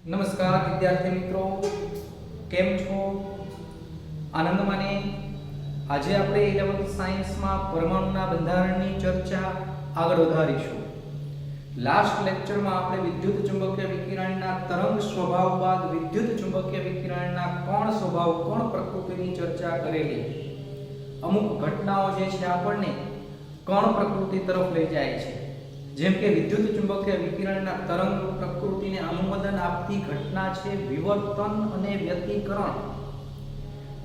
નમસ્કાર વિદ્યાર્થી મિત્રો, કેમ છો? આનંદ માને. આજે આપણે 11th સાયન્સમાં પરમાણુના બંધારણની ચર્ચા આગળ વધારીશું. લાસ્ટ લેક્ચરમાં આપણે વિદ્યુત ચુંબકીય વિકિરણના તરંગ સ્વભાવ બાદ વિદ્યુત ચુંબકીય વિકિરણના કોણ સ્વભાવ, કોણ પ્રકૃતિની ચર્ચા કરેલી. અમુક ઘટનાઓ જે છે આપણને કણ પ્રકૃતિ તરફ લઈ જાય છે. જેમ કે વિદ્યુત ચુંબકીય વિકિરણના તરંગ પ્રકૃતિને અનુમોદન આપતી ઘટના છે વિવર્તન અને વ્યતિકરણ.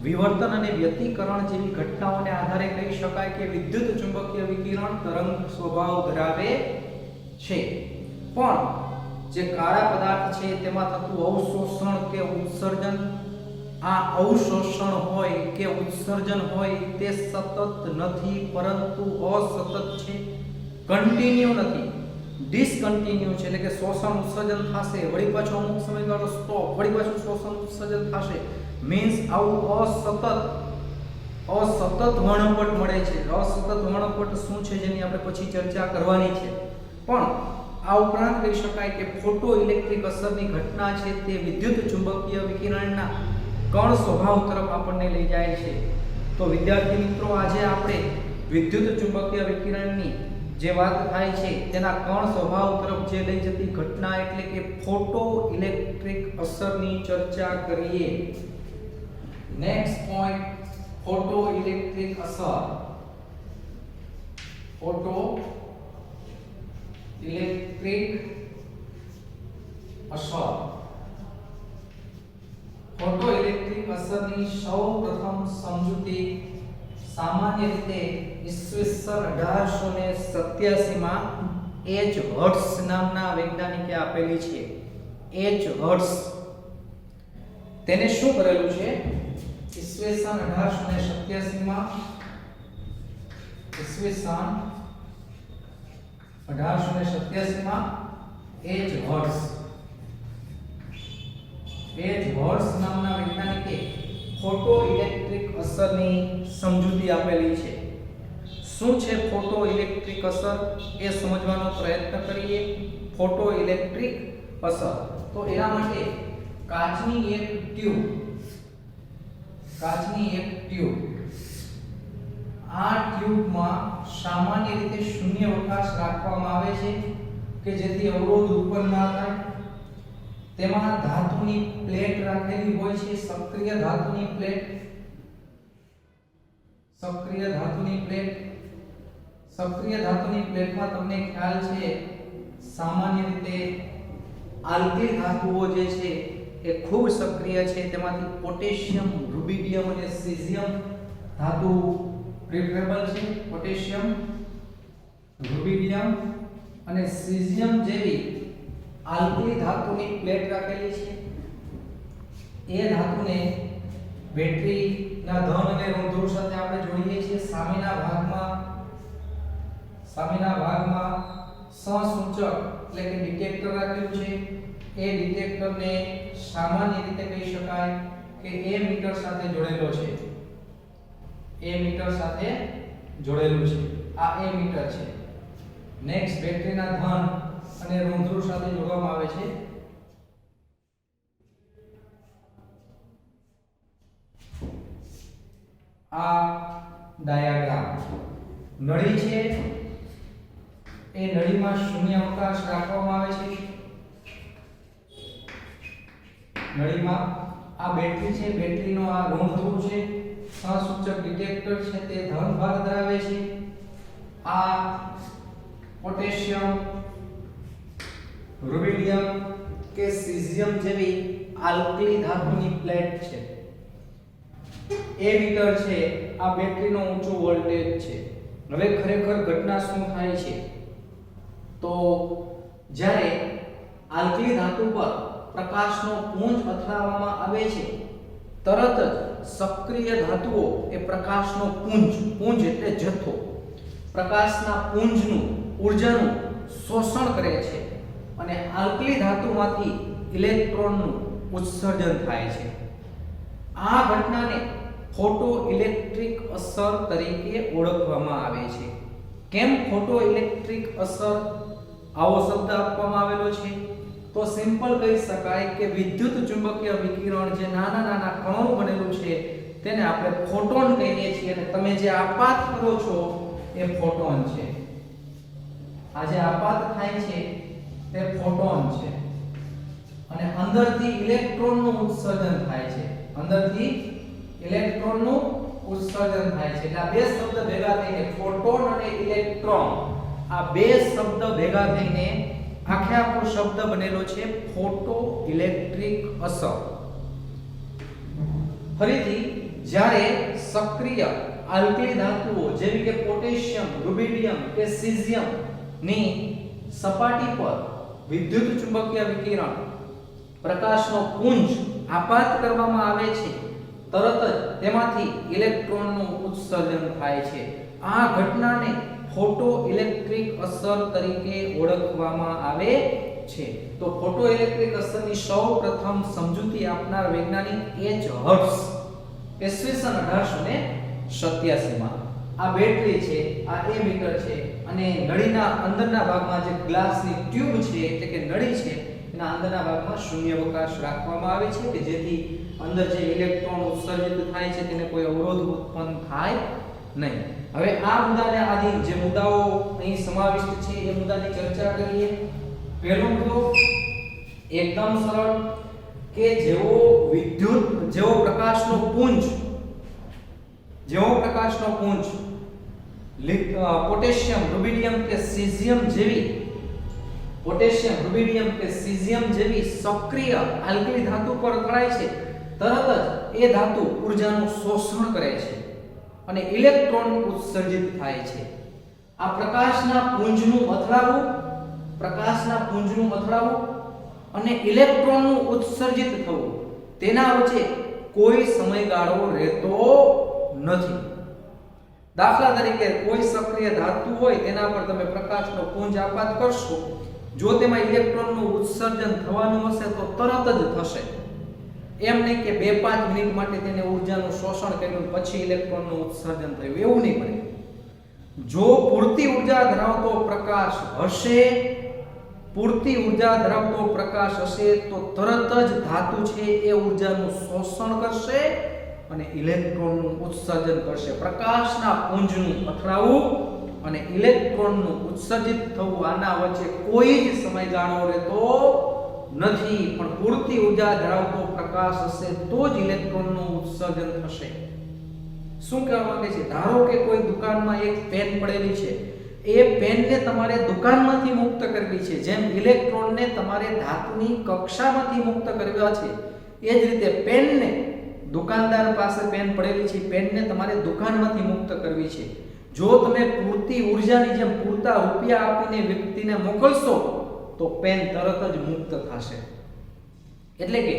વિવર્તન અને વ્યતિકરણ જેવી ઘટનાઓને આધારે કહી શકાય કે વિદ્યુત ચુંબકીય વિકિરણ તરંગ સ્વભાવ ધરાવે છે. પણ જે કાળા પદાર્થ છે તેમાં થતું અવશોષણ કે ઉત્સર્જન, આ અવશોષણ હોય કે ઉત્સર્જન હોય તે સતત નથી, પરંતુ અસતત છે, કન્ટિન્યુ નથી, ડિસકન્ટિન્યુ છે. એટલે કે શોષણ ઉત્સર્જન થશે, વળી પાછું અમુક સમયગાળો સ્ટોપ, વળી પાછું શોષણ ઉત્સર્જન થશે. મીન્સ આવું અસતત વર્ણપટ મળે છે. અસતત વર્ણપટ શું છે જેની આપણે પછી ચર્ચા કરવાની છે. પણ આ ઉપરાંત કહી શકાય કે ફોટો ઇલેક્ટ્રિક અસરની ઘટના છે તે વિદ્યુત ચુંબકીય વિકિરણના કણ સ્વભાવ તરફ આપણને લઈ જાય છે. તો વિદ્યાર્થી મિત્રો, આજે આપણે વિદ્યુત ચુંબકીય વિકિરણની જે વાત થાય છે તેના કણ સ્વભાવ તરફ જે લઈ જતી ઘટના એટલે કે ફોટો ઇલેક્ટ્રિક અસરની ચર્ચા કરીએ. નેક્સ્ટ પોઈન્ટ, ફોટો ઇલેક્ટ્રિક અસર. ફોટો ઇલેક્ટ્રિક અસર. ફોટો ઇલેક્ટ્રિક અસરની સૌપ્રથમ સમજૂતી સામાન્ય રીતે ઈસવીસન 1887 માં એચ હર્ટ્ઝ નામના વૈજ્ઞાનિકે આપેલી છે. એચ હર્ટ્ઝ તેને શું કરેલું છે? ઈસવીસન 1887 માં એચ હર્ટ્ઝ નામના વૈજ્ઞાનિકે ફોટો ઇલેક્ટ્રિક અસરની સમજૂતી આપેલી છે. શું છે ફોટો ઇલેક્ટ્રિક અસર એ સમજવાનો પ્રયત્ન કરીએ. ફોટો ઇલેક્ટ્રિક અસર, તો એના માટે કાચની એક ટ્યુબ, આ ટ્યુબમાં સામાન્ય રીતે શૂન્ય અવકાશ રાખવામાં આવે છે કે જેથી અવરોધ ઉત્પન્ન ના થાય. તેમાં ધાતુની પ્લેટ રાખેલી હોય છે, સક્રિય ધાતુની પ્લેટમાં તમને ખ્યાલ છે સામાન્ય રીતે આલ્કલી ધાતુઓ જે છે એ ખૂબ સક્રિય છે. તેમાંથી પોટેશિયમ, રૂબિડિયમ અને સીઝિયમ ધાતુ પ્રિફરેબલ છે. પોટેશિયમ, રૂબિડિયમ અને સીઝિયમ જેવી આલ્કલી ધાતુની પ્લેટ રાખેલી છે. એ ધાતુને બેટરીના ધન અને ઋણ સાથે આપણે જોડીએ છીએ. સામેના ભાગમાં સહસૂચક એટલે કે ડિટેક્ટર રાખેલું છે. એ ડિટેક્ટરને સામાન્ય રીતે કહી શકાય કે એમીટર સાથે જોડેલો છે. આ એમીટર છે. નેક્સ્ટ, બેટરીના ધન અને ઋણ સાથે જોડવામાં આવે છે. આ ડાયાગ્રામ નળી છે. એ નળીમાં શૂન્ય અવકાશ રાખવામાં આવે છે. નળીમાં આ બેટરી છે, બેટરીનો આ ઋણ ધ્રુવ છે. સહસૂચક ડિટેક્ટર છે તે ધન ભાગ ધરાવે છે. આ પોટેશિયમ, રૂબિડિયમ કે સીઝિયમ જેવી આલ્કલી ધાતુની પ્લેટ છે. એમીટર છે, આ બેટરીનો ઊંચો વોલ્ટેજ છે. હવે ખરેખર ઘટના શું થાય છે? તો જ્યારે આલ્કલી ધાતુ પર પ્રકાશનો પુંજ અથડાવવામાં આવે છે, તરત જ સક્રિય ધાતુઓ એ પ્રકાશનો પુંજ એટલે જથ્થો, પ્રકાશના પુંજનું ઊર્જાનું શોષણ કરે છે અને આલ્કલી ધાતુમાંથી ઇલેક્ટ્રોનનું ઉત્સર્જન થાય છે. આ ઘટનાને ફોટો ઇલેક્ટ્રિક અસર તરીકે ઓળખવામાં આવે છે. કેમ ફોટો ઇલેક્ટ્રિક અસર આવો શબ્દ આપવામાં આવેલો છે? તો સિમ્પલ કહી શકાય કે વિદ્યુત ચુંબકીય વિકિરણ જે નાના નાના કણોનું બનેલું છે તેને આપણે ફોટોન કહીએ છીએ અને તમે જે આપાત કરો છો એ ફોટોન છે. આ જે આપાત થાય છે તે ફોટોન છે અને અંદરથી ઇલેક્ટ્રોનનું ઉત્સર્જન થાય છે. અંદરથી ઇલેક્ટ્રોનનું ઉત્સર્જન થાય છે. એટલે આ બે શબ્દ ભેગા થઈને ફોટોન અને ઇલેક્ટ્રોન, આ બે શબ્દ ભેગા થઈને આખે આખો શબ્દ બનેલો છે ફોટો ઇલેક્ટ્રિક અસર. ફરીથી જ્યારે સક્રિય આલ્કલી ધાતુઓ જેવી કે પોટેશિયમ, રુબિડિયમ કે સીઝિયમ ની સપાટી પર વિદ્યુત ચુંબકીય વિકિરણ પ્રકાશનો પુંજ આપાત કરવામાં આવે છે, તરત જ તેમાંથી ઇલેક્ટ્રોનનું ઉત્સર્જન થાય છે. આ ઘટનાને ફોટો ઇલેક્ટ્રિક અસર તરીકે ઓળખવામાં આવે છે. તો ફોટો ઇલેક્ટ્રિક અસરની સૌપ્રથમ સમજૂતી આપનાર વૈજ્ઞાનિક એચ હર્ટ્ઝ ઈસવીસન 1887 માં. આ બેટરી છે, આ એમીટર છે અને નળીના અંદરના ભાગમાં જે ગ્લાસની ટ્યુબ છે એટલે કે નળી છે એના અંદરના ભાગમાં શૂન્યાવકાશ રાખવામાં આવે છે કે જેથી અંદર જે ઇલેક્ટ્રોન ઉત્સર્જિત થાય છે તેને કોઈ અવરોધ ઉત્પન્ન થાય નહીં. હવે આ મુદ્દાને આધીન જે મુદ્દાઓ અહીં સમાવિષ્ટ છે એ મુદ્દાની ચર્ચા કરીએ. પહેલો મુદ્દો એકદમ સરળ કે જેવો પ્રકાશનો પુંજ પોટેશિયમ, રુબિડિયમ કે સીઝિયમ જેવી સક્રિય આલ્કલી ધાતુ પર અથડાય છે, તરત જ એ ધાતુ ઊર્જાનું શોષણ કરે છે અને ઇલેક્ટ્રોન ઉત્સર્જિત થાય છે. આ પ્રકાશના પુંજનું અથડાવું અને ઇલેક્ટ્રોનનું ઉત્સર્જિત થવું તેના વચ્ચે કોઈ સમયગાળો રહેતો નથી. દાખલા તરીકે કોઈ સક્રિય ધાતુ હોય તેના પર તમે પ્રકાશનો પુંજ આપાત કરશો, જો તેમાં ઇલેક્ટ્રોનનું ઉત્સર્જન થવાનું હશે તો તરત જ થશે. એમ નહીં કે 2-5 મિનિટ માટે તેને ઊર્જાનું શોષણ કર્યું પછી ઇલેક્ટ્રોનનું ઉત્સર્જન થયું, એવું નહીં બને. જો પૂરતી ઊર્જા ધરાવતો પ્રકાશ હશે તો તરત જ ધાતુ છે એ ઊર્જાનું શોષણ કરશે અને ઇલેક્ટ્રોનનું ઉત્સર્જન કરશે. પ્રકાશના પુંજનું અથડાવું અને ઇલેક્ટ્રોનનું ઉત્સર્જિત થવું આના વચ્ચે કોઈ જ સમયગાળો રહેતો નથી. પણ પૂરતી ઊર્જા ધરાવતો પ્રકાશ હશે તો જ ઇલેક્ટ્રોનનું ઉત્સર્જન થશે. શું કહેવા માંગે છે? ધારો કે કોઈ દુકાનમાં એક પેન પડેલી છે, એ પેનને તમારે દુકાનમાંથી મુક્ત કરવી છે. જેમ ઇલેક્ટ્રોનને તમારે ધાતુની કક્ષામાંથી મુક્ત કરવા છે, એ જ રીતે પેનને, દુકાનદાર પાસે પેન પડેલી છે, પેનને તમારે દુકાનમાંથી મુક્ત કરવી છે. જો તમે પૂરતી ઊર્જાની જેમ પૂરતા રૂપિયા આપીને વ્યક્તિને મોકલશો તો પેન તરત જ મુક્ત થશે. એટલે કે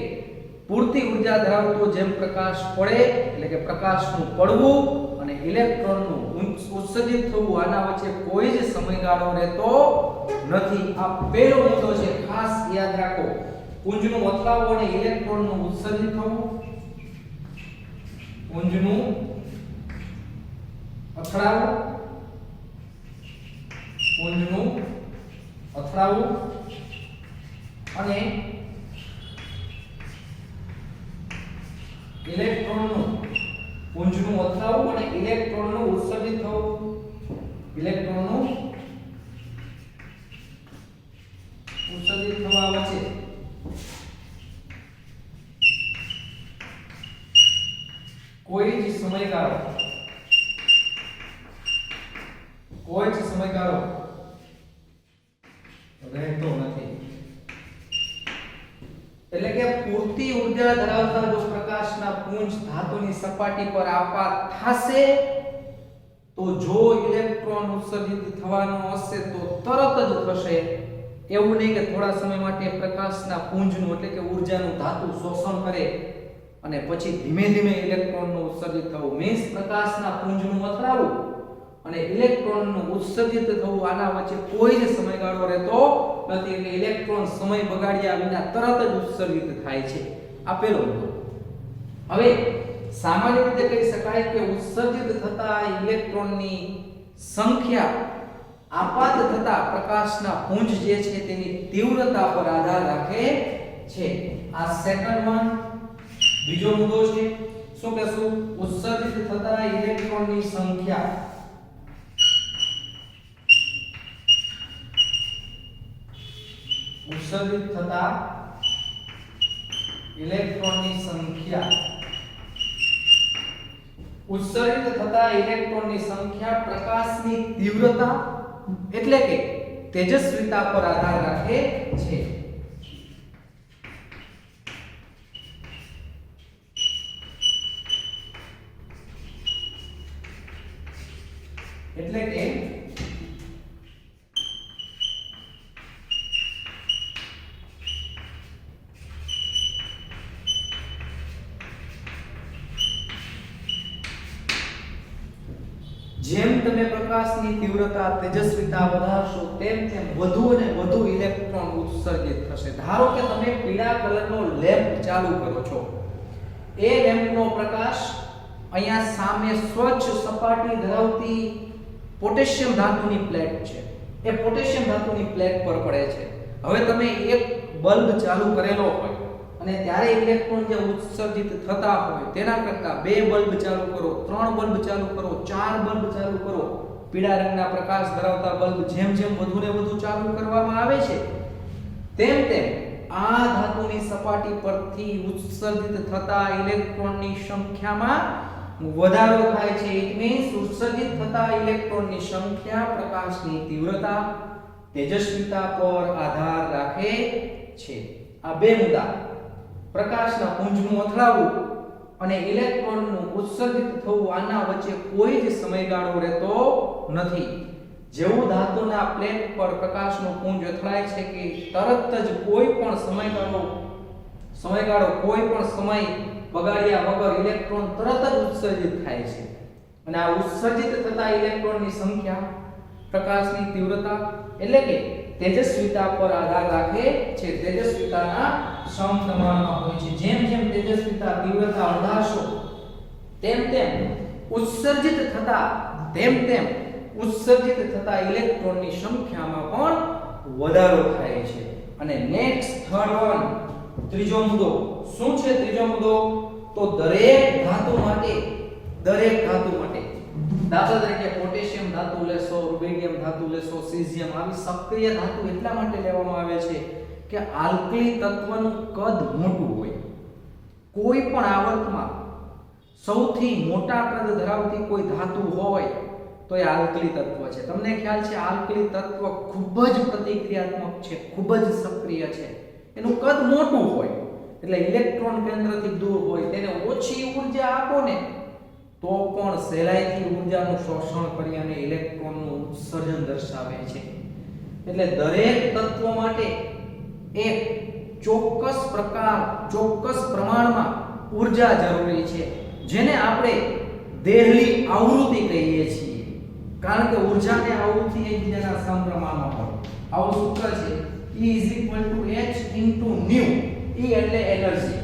પૂરતી ઊર્જા ધરાવતો જેમ પ્રકાશ પડે એટલે કે પ્રકાશનું પડવું અને ઇલેક્ટ્રોનનું ઉત્સર્જિત થવું આના વચ્ચે કોઈ જ સમયગાળો રહેતો નથી. આ પહેલો મુદ્દો છે, ખાસ યાદ રાખો. પુંજનું અથડાવું અને ઇલેક્ટ્રોનનું ઉત્સર્જિત થવું. પુંજનું અથડાવું અને ઇલેક્ટ્રોનનું ઉત્સર્જિત થવું. ઇલેક્ટ્રોનનું ઉત્સર્જિત થવા વચ્ચે કોઈ જ સમયગાળો રહેતો નથી. એટલે કે પૂરતી ઊર્જા ધરાવતા જો પ્રકાશના પુંજ ધાતુની સપાટી પર આપાત થશે તો જો ઇલેક્ટ્રોન ઉત્સર્જિત થવાનો હશે તો તરત જ થશે. એવું નહીં કે થોડા સમય માટે પ્રકાશના પુંજનું એટલે કે ઊર્જાનું ધાતુ શોષણ કરે અને પછી ધીમે ધીમે ઇલેક્ટ્રોનનું ઉત્સર્જિત થવું. મીન્સ પ્રકાશના પુંજનું અથડાવું અને ઇલેક્ટ્રોનનું ઉત્સર્જિત થવું આના વચ્ચે કોઈ જ સમયગાળો રહેતો નથી. એટલે ઇલેક્ટ્રોન સમય બગાડ્યા વિના તરત જ ઉત્સર્જિત થાય છે. આ પહેલો મુદ્દો. હવે સામાન્ય રીતે કહી શકાય કે ઉત્સર્જિત થતા ઇલેક્ટ્રોનની સંખ્યા આપાત થતા પ્રકાશના પુંજ જે છે તેની તીવ્રતા પર આધાર રાખે છે. આ સેકન્ડ વન. બીજો મુદ્દો છે શું કહેશું? ઉત્સર્જિત થતા ઇલેક્ટ્રોનની સંખ્યા. ઉત્સર્જિત થતા ઇલેક્ટ્રોનની સંખ્યા. ઉત્સર્જિત થતા ઇલેક્ટ્રોનની સંખ્યા પ્રકાશની તીવ્રતા એટલે કે તેજસ્વીતા પર આધાર રાખે છે. એટલે કે જેમ તમે પ્રકાશની તીવ્રતા તેજસ્વીતા વધારશો તેમ તેમ વધુ અને વધુ ઇલેક્ટ્રોન ઉત્સર્જિત થશે. ધારો કે તમે પીળા કલરનો લેમ્પ ચાલુ કરો છો. એ લેમ્પનો પ્રકાશ અહીંયા સામે સ્વચ્છ સપાટી ધરાવતી પોટેશિયમ ધાતુની પ્લેટ છે. એ પોટેશિયમ ધાતુની પ્લેટ પર પડે છે. હવે તમે એક બલ્બ ચાલુ કરેલો હોય અને ત્યારે ઇલેક્ટ્રોન જે ઉત્સર્જિત થતા હોય તેના કરતા 2 બલ્બ ચાલુ કરો, 3 બલ્બ ચાલુ કરો, 4 બલ્બ ચાલુ કરો. પીળા રંગના પ્રકાશ ધરાવતા બલ્બ જેમ જેમ વધુ ને વધુ ચાલુ કરવામાં આવે છે તેમ તેમ આ ધાતુની સપાટી પરથી ઉત્સર્જિત થતા ઇલેક્ટ્રોનની સંખ્યામાં વધારો થાય છે. ઇટ મીન્સ ઉત્સર્જિત થતા ઇલેક્ટ્રોનની સંખ્યા પ્રકાશની તીવ્રતા તેજસ્વીતા પર આધાર રાખે છે. આ બે મુદ્દા, પ્રકાશના પુંજનું અથડાવવું અને ઇલેક્ટ્રોનનું ઉત્સર્જિત થવું, આના વચ્ચે કોઈ જ સમયગાળો રહેતો નથી. જેવું ધાતુના પ્લેટ પર પ્રકાશનું પુંજ અથડાય છે કે તરત જ કોઈ પણ સમયગાળો કોઈ પણ સમય બગાડ્યા વગર ઇલેક્ટ્રોન તરત જ ઉત્સર્જિત થાય છે. અને આ ઉત્સર્જિત થતા ઇલેક્ટ્રોનની સંખ્યા પ્રકાશની તીવ્રતા એટલે કે તેજસ્વીતા પર આધાર રાખે છે. તેજસ્વીતાના સમપ્રમાણમાં હોય છે. જેમ જેમ તેજસ્વીતા તીવ્રતા વધારશો તેમ તેમ ઉત્સર્જિત થતા ઇલેક્ટ્રોનની સંખ્યામાં પણ વધારો થાય છે. અને નેક્સ્ટ થર્ડ વન, ત્રીજો મુદ્દો શું છે? ત્રીજો મુદ્દો તો દરેક ધાતુ માટે દાખલા તરીકે પોટેશિયમ ધાતુ લેશો, રૂબિડિયમ ધાતુ લેશો, સીઝિયમ, આવી સક્રિય ધાતુ એટલા માટે લેવામાં આવે છે કે આલ્કલી તત્વનું કદ મોટું હોય. કોઈ પણ આવર્તમાં સૌથી મોટા કદ ધરાવતી કોઈ ધાતુ હોય તો એ આલ્કલી તત્વ છે. તમને ખ્યાલ છે આલ્કલી તત્વ ખૂબ જ પ્રતિક્રિયાત્મક છે, ખૂબ જ સક્રિય છે. એનું કદ મોટું હોય એટલે ઇલેક્ટ્રોન કેન્દ્રથી દૂર હોય, તેને ઓછી ઊર્જા આપો ને તો પણ સહેલાઈથી ઊર્જાનું શોષણ કરી અને ઇલેક્ટ્રોનનું ઉત્સર્જન દર્શાવે છે. એટલે દરેક તત્વ માટે એક ચોક્કસ પ્રમાણમાં ઊર્જા જરૂરી છે, જેને આપણે દેહલી આવૃત્તિ કહીએ છીએ. કારણ કે ઊર્જાને આવૃત્તિ એકબીજાના સમપ્રમાણમાં હોય. આવું સૂત્ર છે E = h * ν. E એટલે એનર્જી,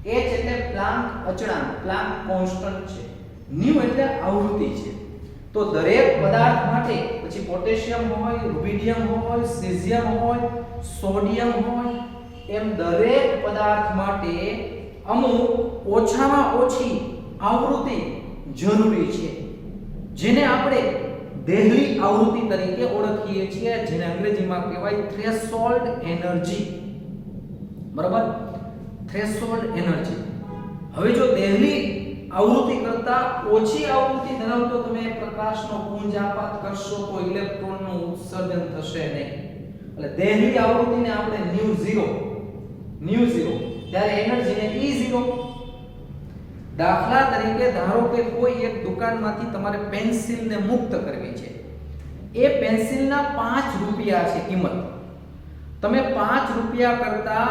h એટલે પ્લાન્ક અચળાંક, પ્લાન્ક કોન્સ્ટન્ટ છે, ν એટલે આવૃત્તિ છે. તો દરેક પદાર્થ માટે, પછી પોટેશિયમ હોય, રૂબિડિયમ હોય, સીઝિયમ હોય, સોડિયમ હોય, એમ દરેક પદાર્થ માટે અમુક ઓછામાં ઓછી આવૃત્તિ જરૂરી છે, જેને આપણે દેહલી આવૃત્તિ તરીકે ઓળખીએ છીએ, જેને અંગ્રેજીમાં કહેવાય થ્રેશોલ્ડ એનર્જી. બરાબર? Threshold energy. હવે જો દેહલી આવૃત્તિ કરતા ઓછી આવૃત્તિ ધરાવતો તમે પ્રકાશનો પુંજ આપાત કરશો તો ઇલેક્ટ્રોનનું ઉત્સર્જન થશે નહીં. એટલે દેહલી આવૃત્તિને આપણે ν0 ત્યારે એનર્જીને E0. દાખલા તરીકે ધારો કે કોઈ એક દુકાનમાંથી તમારે પેન્સિલને મુક્ત કરવી છે. એ પેન્સિલના 5 રૂપિયા છે કિંમત. તમે 5 રૂપિયા કરતા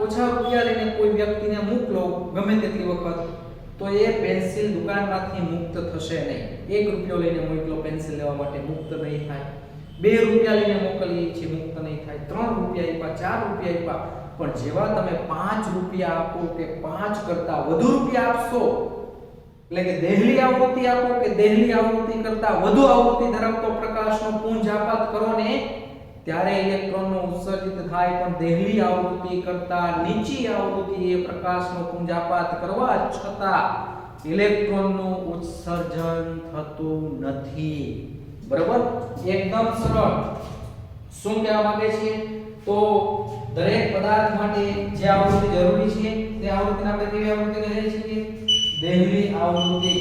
ઓછા રૂપિયા લઈને કોઈ વ્યક્તિને મોકલો ગમે તેટલી વખત, તો એ પેન્સિલ દુકાનમાંથી મુક્ત થશે નહીં. 1 રૂપિયો લઈને મોકલો પેન્સિલ લેવા માટે, મુક્ત નહીં થાય. 2 રૂપિયા લઈને મોકલીએ છીએ, મુક્ત નહીં થાય. 3 રૂપિયા આપ્યા, 4 રૂપિયા આપ્યા, પણ જેવા તમે 5 રૂપિયા આપો કે 5 કરતા વધુ રૂપિયા આપશો એટલે કે દેહલી આવૃત્તિ આપો કે દેહલી આવૃત્તિ કરતા વધુ આવૃત્તિ ધરાવતો પ્રકાશનો પુંજ આપાત કરો ને ત્યારે ઇલેક્ટ્રોનનો ઉત્સર્જિત થાય, પણ દેહલી આવૃત્તિ કરતા નીચી આવૃત્તિએ પ્રકાશનો પુંજ આપાત કરવા છતાં ઇલેક્ટ્રોનનું ઉત્સર્જન થતું નથી. બરાબર, એકદમ સરળ. શું કહેવા માંગે છે? તો દરેક પદાર્થ માટે જે આવૃત્તિ જરૂરી છે તે આવૃત્તિને આપણે કેવી આવૃત્તિ કહીએ છીએ? દેહલી આવૃત્તિ.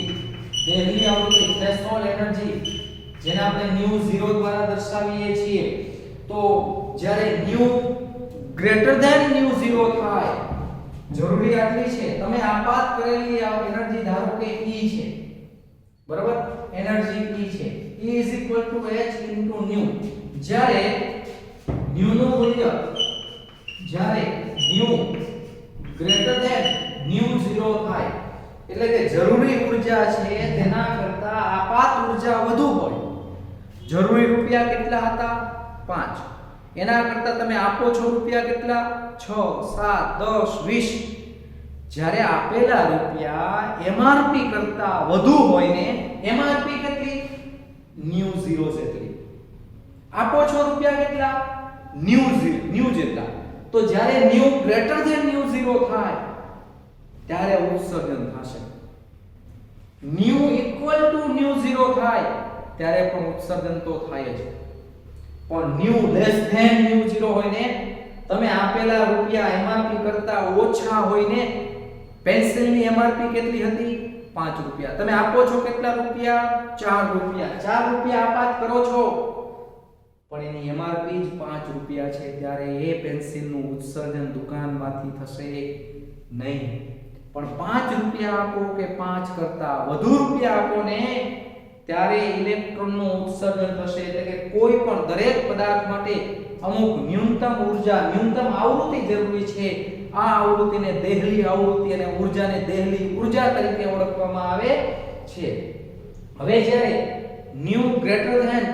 દેહલી આવૃત્તિ થ્રેશોલ્ડ એનર્જી જેને આપણે nu0 દ્વારા દર્શાવીએ છીએ. તો જ્યારે nu ગ્રેટર ધેન nu0 થાય, જરૂરી આટલી છે, તમે આપાત કરેલી આ એનર્જી ધારો કે E છે, બરાબર, એનર્જી E છે, E h nu. જ્યારે nu નું મૂલ્ય જ્યારે nu ગ્રેટર ધેન nu0 થાય, એટલે કે જરૂરી ઊર્જા છે તેના કરતા આપાત ઊર્જા વધુ હોય. જરૂરી રૂપિયા કેટલા હતા? 5. એના કરતા તમે આપો છો રૂપિયા કેટલા? 6, 7, 10, 20. જ્યારે આપેલા રૂપિયા એમઆરપી કરતા વધુ હોય ને, એમઆરપી કેટલી? nu0 જેટલી. આપો છો રૂપિયા કેટલા? nu જેટલા. તો જ્યારે nu ગ્રેટર ધેન nu0 થાય ત્યારે ઉત્સર્જન થશે. nu ઇક્વલ ટુ nu0 થાય ત્યારે પણ ઉત્સર્જન તો થાય જ. પણ nu લેસ ધેન nu0 હોય ને, તમે આપેલા રૂપિયા એમઆરપી કરતા ઓછા હોય ને, પેન્સિલની એમઆરપી કેટલી હતી? 5 રૂપિયા. તમે આપો છો કેટલા રૂપિયા? 4 રૂપિયા. 4 રૂપિયા આપાત કરો છો, પણ એની એમઆરપી જ 5 રૂપિયા છે, ત્યારે એ પેન્સિલનું ઉત્સર્જન દુકાનમાંથી થશે નહીં. પણ 5 રૂપિયા આપો કે 5 કરતા વધુ રૂપિયા આપો ને, ત્યારે ઇલેક્ટ્રોનનું ઉત્સર્જન થશે. એટલે કે કોઈ પણ દરેક પદાર્થ માટે અમુક ન્યૂનતમ ઊર્જા, ન્યૂનતમ આવૃત્તિ જરૂરી છે. આ આવૃત્તિને દેહલી આવૃત્તિ અને ઊર્જાને દેહલી ઊર્જા તરીકે ઓળખવામાં આવે છે. હવે જ્યારે nu ગ્રેટર ધેન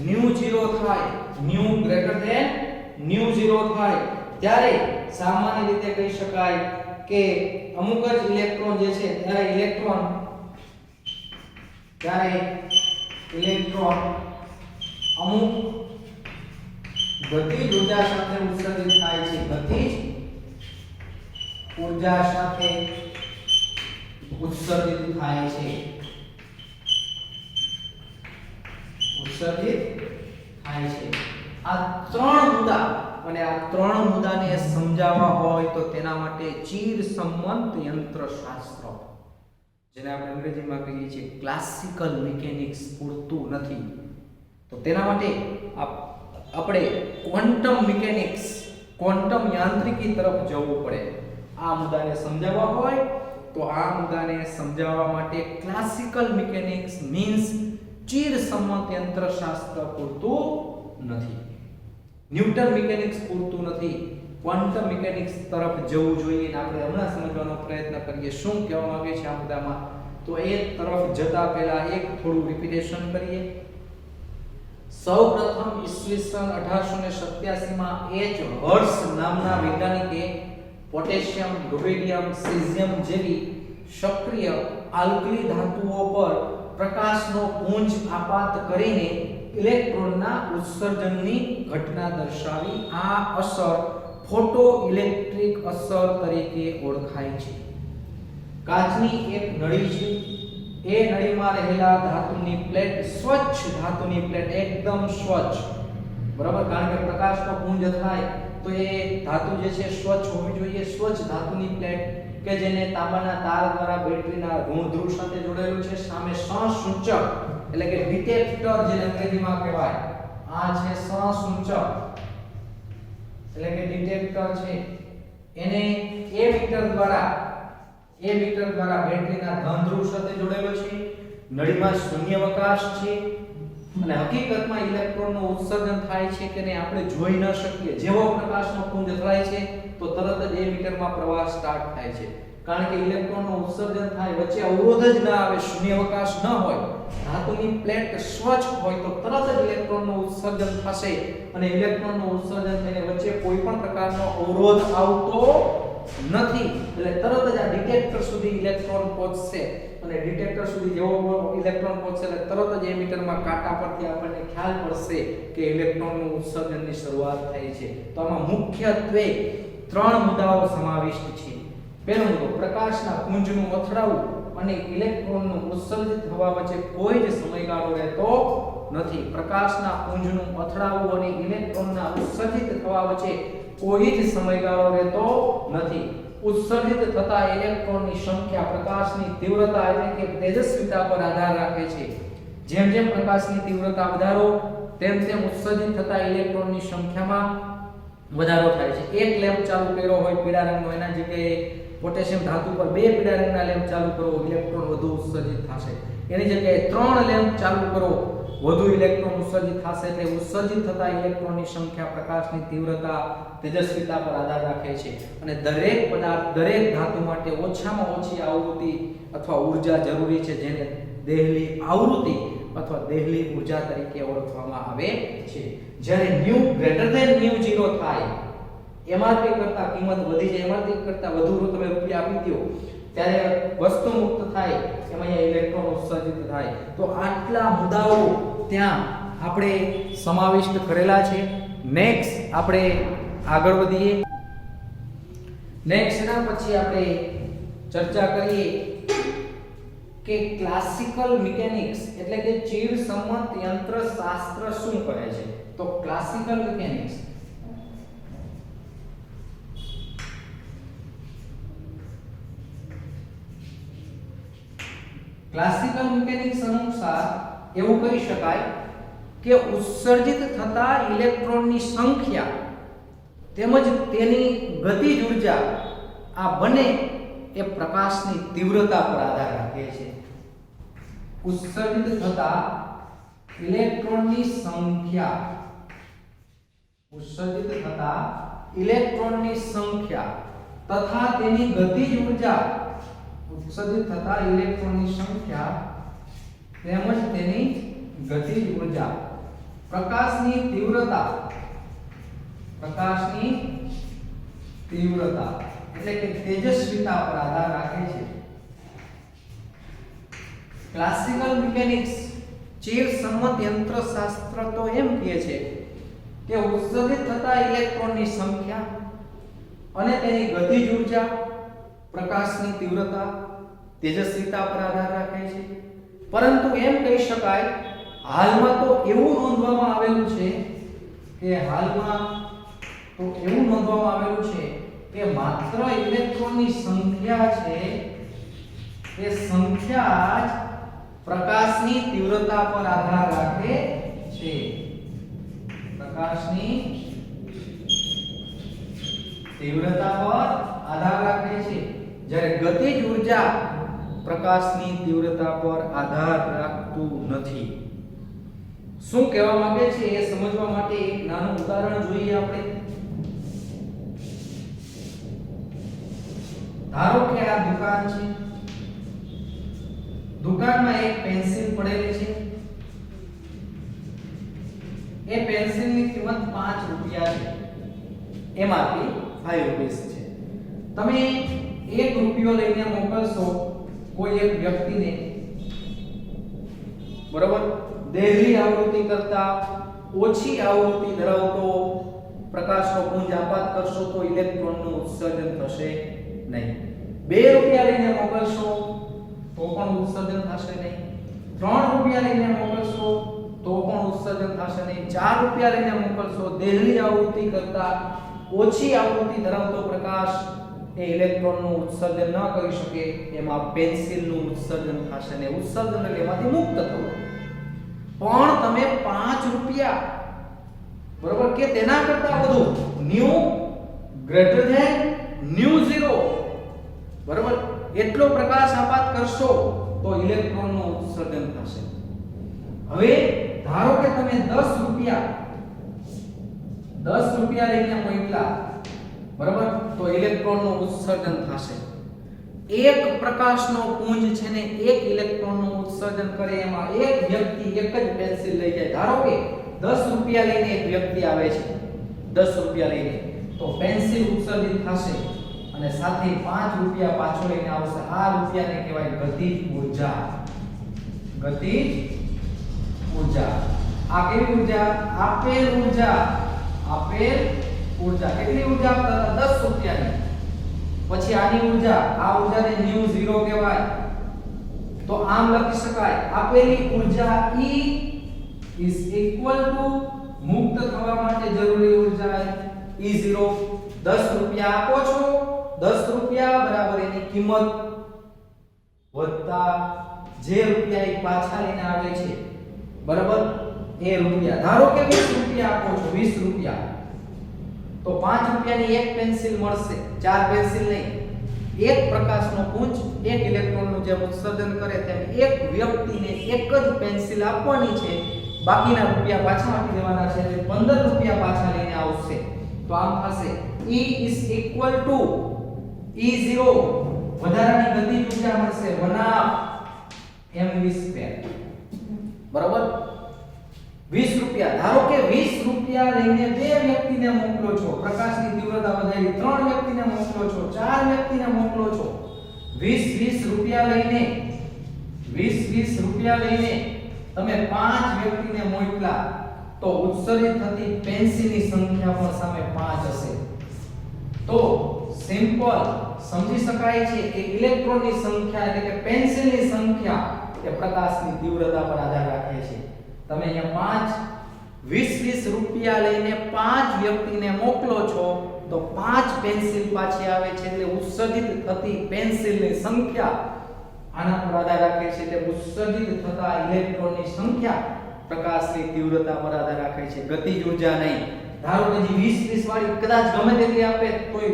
nu0 થાય, nu ગ્રેટર ધેન nu0 થાય, ત્યારે સામાન્ય રીતે કહી શકાય કે અમુક જ ઇલેક્ટ્રોન જે છે, ત્યારે ઇલેક્ટ્રોન અમુક ગતિજ ઊર્જા સાથે ઉત્સર્જિત થાય છે. ગતિજ ઊર્જા સાથે ઉત્સર્જિત થાય છે. ઉત્સર્જિત થાય છે. આ ત્રણ મુદ્દા, અને આ ત્રણ મુદ્દાને સમજાવવા હોય તો તેના માટે ચિર સંમત યંત્રશાસ્ત્ર, જેને આપણે અંગ્રેજીમાં કહીએ છીએ ક્લાસિકલ મિકેનિક્સ, પૂરતું નથી. તો તેના માટે આપણે ક્વોન્ટમ મિકેનિક્સ, ક્વોન્ટમ યાંત્રિકી તરફ જવું પડે. આ મુદ્દાને સમજાવવા હોય તો આ મુદ્દાને સમજાવવા માટે ક્લાસિકલ મિકેનિક્સ મીન્સ ચિર સંમત યંત્રશાસ્ત્ર પૂરતું નથી. ન્યૂટન મિકેનિક્સ પૂરતું નથી. ક્વોન્ટમ મિકેનિક્સ તરફ જવું જોઈએ. અને આપણે હમણાં સમજવાનો પ્રયત્ન કરીએ શું કહેવા માંગે છે આ મુદ્દામાં. તો એ તરફ જતા પહેલા એક થોડું રિપીટેશન કરીએ. સૌપ્રથમ ઈસવીસન 1887 માં H. હર્સ નામના વૈજ્ઞાનિકે પોટેશિયમ, રુબિડિયમ, સીઝિયમ જેવી સક્રિય આલ્કલી ધાતુઓ પર પ્રકાશનો પુંજ આપાત કરીને ઇલેક્ટ્રોનના ઉત્સર્જનની ઘટના દર્શાવી. આ અસર ફોટો ઇલેક્ટ્રિક અસર તરીકે ઓળખાય છે. કાચની એક નળી છે, એ નળીમાં રહેલા ધાતુની પ્લેટ, સ્વચ્છ ધાતુની પ્લેટ, એકદમ સ્વચ્છ, બરાબર, કારણ કે પ્રકાશનો પુંજ થાય તો એ ધાતુ જે છે સ્વચ્છ હોવી જોઈએ. સ્વચ્છ ધાતુની પ્લેટ કે જેને તાંબાના તાર દ્વારા બેટરીના ઋણ ધ્રુવ સાથે જોડાયેલું છે. સામે સહસૂચક એટલે કે ડિટેક્ટર જેને અંગ્રેજીમાં કહેવાય, આ છે સહસૂચક એટલે કે ડિટેક્ટર છે. એને એ મીટર દ્વારા બેટરીના ધન ધ્રુવ સાથે જોડાયેલો છે. નળીમાં શૂન્યાવકાશ છે અને હકીકતમાં ઇલેક્ટ્રોનનું ઉત્સર્જન થાય છે કે નહીં આપણે જોઈ ન શકીએ. જેવો પ્રકાશનો પુંજ અથડાય છે તો તરત જ એ મીટરમાં પ્રવાહ સ્ટાર્ટ થાય છે, કારણ કે ઇલેક્ટ્રોનનું ઉત્સર્જન થાય, વચ્ચે અવરોધ જ ન આવે, શૂન્યાવકાશ ન હોય, ધાતુની પ્લેટ સ્વચ્છ હોય તો તરત જ ઇલેક્ટ્રોનનું ઉત્સર્જન થશે. અને ઇલેક્ટ્રોનનું ઉત્સર્જન થઈને વચ્ચે કોઈ પણ પ્રકારનો અવરોધ આવતો નથી, એટલે તરત જ આ ડિટેક્ટર સુધી ઇલેક્ટ્રોન પહોંચશે. અને ડિટેક્ટર સુધી જેવો ઇલેક્ટ્રોન પહોંચશે એટલે તરત જ એમીટરમાં કાંટા પરથી આપણને ખ્યાલ પડશે કે ઇલેક્ટ્રોનનું ઉત્સર્જનની શરૂઆત થઈ છે. તો આમાં મુખ્યત્વે 3 મુદ્દાઓ સમાવિષ્ટ છે. પહેલો મુદ્દો, પ્રકાશના પુંજનું અથડાવું અને ઇલેક્ટ્રોનનું ઉત્સર્જિત થવા વચ્ચે કોઈ જ સમયગાળો રહેતો નથી. પ્રકાશના પુંજનું અથડાવું અને ઇલેક્ટ્રોનના ઉત્સર્જિત થવા વચ્ચે કોઈ જ સમયગાળો રહેતો નથી. ઉત્સર્જિત થતા ઇલેક્ટ્રોનની સંખ્યા પ્રકાશની તીવ્રતા એટલે કે તેજસ્વીતા પર આધાર રાખે છે. જેમ જેમ પ્રકાશની તીવ્રતા વધારો તેમ તેમ ઉત્સર્જિત થતા ઇલેક્ટ્રોનની સંખ્યામાં વધારો થાય છે. એક લેમ્પ ચાલુ કર્યો હોય પીળા રંગનો, એના જગ્યાએ પોટેશિયમ ધાતુ પર 2 પીળા રંગના લેમ્પ ચાલુ કરો, ઇલેક્ટ્રોન વધુ ઉત્સર્જિત થશે. એની જગ્યાએ 3 લેમ્પ ચાલુ કરો, વધુ ઇલેક્ટ્રોન ઉત્સર્જિત થશે. એટલે ઉત્સર્જિત થતા ઇલેક્ટ્રોનની સંખ્યા પ્રકાશની તીવ્રતા તેજસ્વીતા પર આધાર રાખે છે. અને દરેક પદાર્થ, દરેક ધાતુ માટે ઓછામાં ઓછી આવૃત્તિ અથવા ઊર્જા જરૂરી છે, જેને દેહલી આવૃત્તિ અથવા દેહલી ઊર્જા તરીકે ઓળખવામાં આવે છે. જ્યારે ન્યુ ગ્રેટર ધેન ન્યુ 0 થાય, એમઆરપી કરતા કિંમત વધી જાય, એમઆરપી કરતા વધુ તમે રૂપિયા આપી દો ત્યારે વસ્તુ મુક્ત થાય, એમાં અહીંયા ઇલેક્ટ્રોન ઉત્સર્જિત થાય. તો આટલા મુદ્દાઓ ત્યાં આપણે સમાવિષ્ટ કરેલા છે. નેક્સ્ટ આપણે આગળ વધીએ. નેક્સ્ટ ના પછી આપણે ચર્ચા કરીએ કે ક્લાસિકલ મિકેનિક્સ એટલે કે ચિરસમ્મત યંત્રશાસ્ત્ર શું કહે છે. તો ક્લાસિકલ મિકેનિક્સ ક્લાસિકલ મિકેનિક્સ અનુસાર એવું કહી શકાય કે ઉત્સર્જિત થતા ઇલેક્ટ્રોનની સંખ્યા તેમજ તેની ગતિજ ઊર્જા આ બંને એ પ્રકાશની તીવ્રતા પર આધાર રાખે છે. ઉત્સર્જિત થતા ઇલેક્ટ્રોનની સંખ્યા, ઉત્સર્જિત થતા ઇલેક્ટ્રોનની સંખ્યા તથા તેની ગતિજ ઊર્જા, ઉત્સર્જિત થતા ઇલેક્ટ્રોનની સંખ્યા તેમજ તેની ગતિજ ઊર્જા પ્રકાશની તીવ્રતા, પ્રકાશની તીવ્રતા એટલે કે તેજસ્વીતા પર આધાર રાખે છે. ક્લાસિકલ મિકેનિક્સ ચિરસમ્મત યંત્રશાસ્ત્ર તો એમ કહે છે કે ઉત્સર્જિત થતા ઇલેક્ટ્રોનની સંખ્યા અને તેની ગતિજ ઊર્જા પ્રકાશની તીવ્રતા તેજસ્વીતા પર આધાર રાખે છે. પરંતુ એમ કહી શકાય હાલમાં તો એવું નોંધવામાં આવેલું છે કે માત્ર ઇલેક્ટ્રોનની સંખ્યા છે એ સંખ્યા જ પ્રકાશની તીવ્રતા પર આધાર રાખે છે. પ્રકાશની તીવ્રતા પર આધાર રાખે છે, જ્યારે ગતિજ ઊર્જા પ્રકાશની તીવ્રતા પર આધાર રાખતું નથી. શું કહેવા માંગે છે એ સમજવા માટે એક નાનું ઉદાહરણ જોઈએ આપણે. ધારો કે આ દુકાન છે, દુકાનમાં એક પેન્સિલ પડેલી છે. એ પેન્સિલની કિંમત 5 રૂપિયા છે, એમઆરપી 5 રૂપિયા છે. તમે 1 રૂપિયો લઈને મોકલશો કોઈ એક વ્યક્તિને, બરોબર, દેહલી આવૃત્તિ કરતા ઓછી આવૃત્તિ ધરાવતો પ્રકાશનો પુંજ આપાત કરશો તો ઇલેક્ટ્રોનનું ઉત્સર્જન થશે નહીં. 2 રૂપિયા લઈને મોકલશો તો પણ ઉત્સર્જન થશે નહીં. 3 રૂપિયા લઈને મોકલશો તો પણ ઉત્સર્જન થશે નહીં. 4 રૂપિયા લઈને મોકલશો, દેહલી આવૃત્તિ કરતા ઓછી આવૃત્તિ ધરાવતો પ્રકાશ એ ઇલેક્ટ્રોનનું ઉત્સર્જન ન કરી શકે, એમાં પેન્સિલનું ઉત્સર્જન થશે ને ઉત્સર્જન એટલે એમાંથી મુક્ત થવું. પણ તમે 5 રૂપિયા, બરોબર, કે તેના કરતા વધુ ન્યુ ગ્રેટર ધેન ન્યુ 0, બરોબર, એટલો પ્રકાશ આપાત કરશો તો ઇલેક્ટ્રોનનું ઉત્સર્જન થશે. હવે ધારો કે તમે 10 રૂપિયા લઈને મોકલા, બરોબર, તો ઇલેક્ટ્રોનનું ઉત્સર્જન થશે. એક પ્રકાશનો પુંજ છે ને એક ઇલેક્ટ્રોનનું ઉત્સર્જન કરે, એમાં એક વ્યક્તિ એક જ પેન્સિલ લઈ જાય. ધારો કે 10 રૂપિયા લઈને એક વ્યક્તિ આવે છે, 10 રૂપિયા લઈને, તો પેન્સિલ ઉત્સર્જિત થશે અને સાથે 5 રૂપિયા પાછો લઈને આવશે. આ રૂપિયાને કહેવાય ગતિજ ઊર્જા. ગતિજ ઊર્જા. આ કેવી ઊર્જા? આપેલ ઊર્જા. આપેલ ઊર્જા. કેટલી ઊર્જા આપતા હતા? 10 રૂપિયાની. પછી આની ઊર્જા, આ ઊર્જાને ν0 કહેવાય. તો આમ લખી શકાય, આપેલી ઊર્જા E is equal to મુક્ત થવા માટે જરૂરી ઊર્જા E0. 10 રૂપિયા આપો છો, 10 રૂપિયા બરાબર એની કિંમત વત્તા જે રૂપિયા એ પાછા લઈને આવે છે, બરાબર, એ રૂપિયા. ધારો કે 20 રૂપિયા આપો છો, 20 રૂપિયા, તો 5 રૂપિયાની એક પેન્સિલ મળશે, 4 પેન્સિલ નહીં. એક પ્રકાશનો પુંજ એક ઇલેક્ટ્રોનનું જેમ ઉત્સર્જન કરે તેમ એક વ્યક્તિને એક જ પેન્સિલ આપવાની છે, બાકીના રૂપિયા પાછા આપી દેવાના છે, એટલે 15 રૂપિયા પાછા લઈને આવશે. તો આમ થશે E is equal to E0 વધારાની ગતિજ ઊર્જા મળશે 1/mv². બરાબર. 20 રૂપિયા, ધારો કે 20 રૂપિયા લઈને બે વ્યક્તિને મોકલો છો, પ્રકાશની તીવ્રતા વધારી 3 વ્યક્તિને મોકલો છો, 4 વ્યક્તિને મોકલો છો. 20 રૂપિયા લઈને 20 રૂપિયા લઈને તમે 5 વ્યક્તિને મોકલા, તો ઉત્સર્જિત થતી પેન્સિલની સંખ્યા પણ સામે 5 હશે. તો સિમ્પલ સમજી શકાય છે કે ઇલેક્ટ્રોનની સંખ્યા એટલે કે પેન્સિલની સંખ્યા એ પ્રકાશની તીવ્રતા પર આધાર રાખે છે. તમે અહીંયા 20 રૂપિયા લઈને 5 વ્યક્તિને મોકલો છો, તો 5 પેન્સિલ પાછી આવે છે, એટલે ઉત્સર્જિત થતી પેન્સિલની સંખ્યા આના પર આધાર રાખે છે. એટલે ઉત્સર્જિત થતા ઇલેક્ટ્રોનની સંખ્યા પ્રકાશની તીવ્રતા પર આધાર રાખે છે, ગતિજ ઊર્જા નહીં. ધારો કે 20 વાળી કદાચ ગમે તેટલી આપે, કોઈ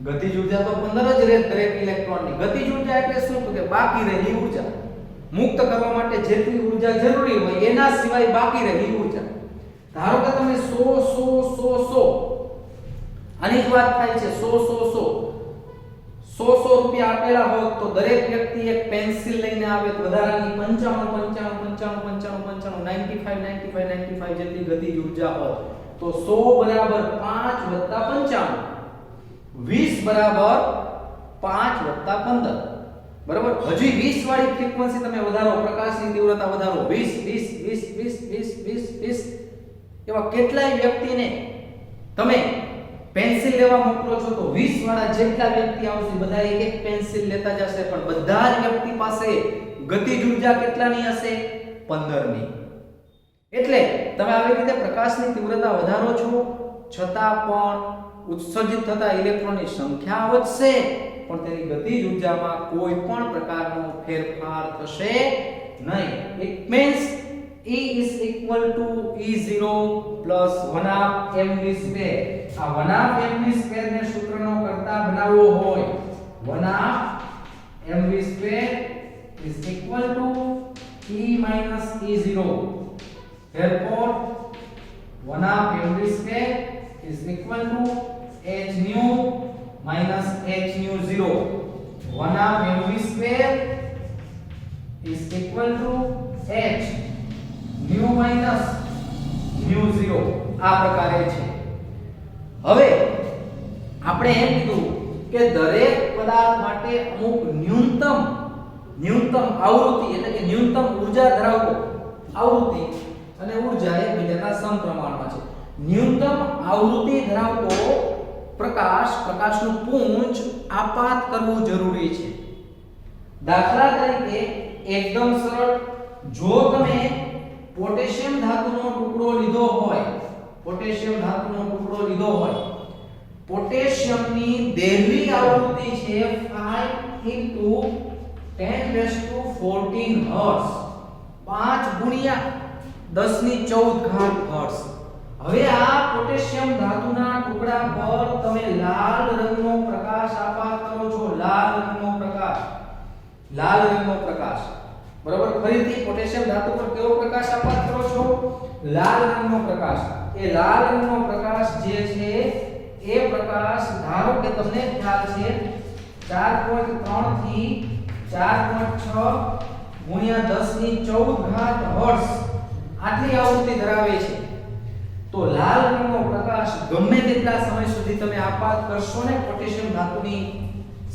ગતિજ ઊર્જા તો 15 જ રહે દરેક ઇલેક્ટ્રોનની. ગતિજ ઊર્જા એટલે શું? તો કે બાકી રહેલી ઊર્જા, મુક્ત કરવા માટે જેટલી ઊર્જા જરૂરી હોય એના સિવાય બાકી રહેલી ઊર્જા. ધારો કે તમે 100 આની જ વાત થાય છે, 100 રૂપિયા આપેલા હોત તો દરેક વ્યક્તિ એક પેન્સિલ લઈને આવે, તો વધારાની 95 જેટલી ગતિજ ઊર્જા હોત. તો 100 બરાબર 5 વત્તા 95, 20 બરાબર 5 વત્તા 15. બરાબર. હજી 20 વાળી ફ્રીક્વન્સી તમે વધારો, પ્રકાશની તીવ્રતા વધારો, 20 એવા કેટલાય વ્યક્તિને તમે પેન્સિલ લેવા મોકલો છો, તો 20 વાળા જેટલા વ્યક્તિ આવશે બધા એક પેન્સિલ લેતા જશે, પણ બધા જ વ્યક્તિ પાસે ગતિજ ઊર્જા કેટલાની હશે? 15ની. એટલે તમે આવી રીતે પ્રકાશની તીવ્રતા વધારો છો, છતાં પણ ઉત્સર્જિત થતા ઇલેક્ટ્રોનની સંખ્યા વધશે, પણ તેની ગતિજ ઊર્જામાં કોઈ પણ પ્રકારનો ફેરફાર થશે નહીં. It means E is equal to E0 plus 1/mv². આ 1/mv² ને સૂત્રનો કરતા બનાવવો હોય, 1/mv² is equal to E minus E0. Therefore 1/mv² is equal to hν minus hν0. 1/mv² is equal to h μ minus μ0. આ પ્રકારે છે. હવે આપણે એમ કીધું કે દરેક પદાર્થ માટે અમુક ન્યૂનતમ આવૃત્તિ એટલે કે ન્યૂનતમ ઊર્જા ધરાવતો આવૃત્તિ અને ઊર્જા એકબીજાના સમપ્રમાણમાં છે. ન્યૂનતમ આવૃત્તિ ધરાવતો પ્રકાશનું પુંજ આપાત કરવું જરૂરી છે. દાખલા તરીકે એકદમ સરળ, જો તમે પોટેશિયમ ધાતુનો ટુકડો લીધો હોય, પોટેશિયમની દૈર્ઘ્ય આવૃત્તિ છે 5 × 10⁻14 હર્ટ્ઝ, 5 ગુણ્યા 10⁻14 હર્ટ્ઝ. હવે આ પોટેશિયમ ધાતુના ટુકડા પર તમે લાલ રંગનો પ્રકાશ આપાત કરો છો, લાલ રંગનો પ્રકાશ. બરાબર. ફરીથી પોટેશિયમ ધાતુ પર કેવો પ્રકાશ આપાત કરો છો? લાલ રંગનો પ્રકાશ. એ લાલ રંગનો પ્રકાશ જે છે એ પ્રકાશ ધારો કે તમને ખ્યાલ છે 4.3 થી 4.6 ગુણ્યા 10⁻14 હર્ટ્ઝ આટલી આવૃત્તિ ધરાવે છે. તો લાલ રંગનો પ્રકાશ ગમે તેટલા સમય સુધી તમે આપાત કરશો ને પોટેશિયમ ધાતુની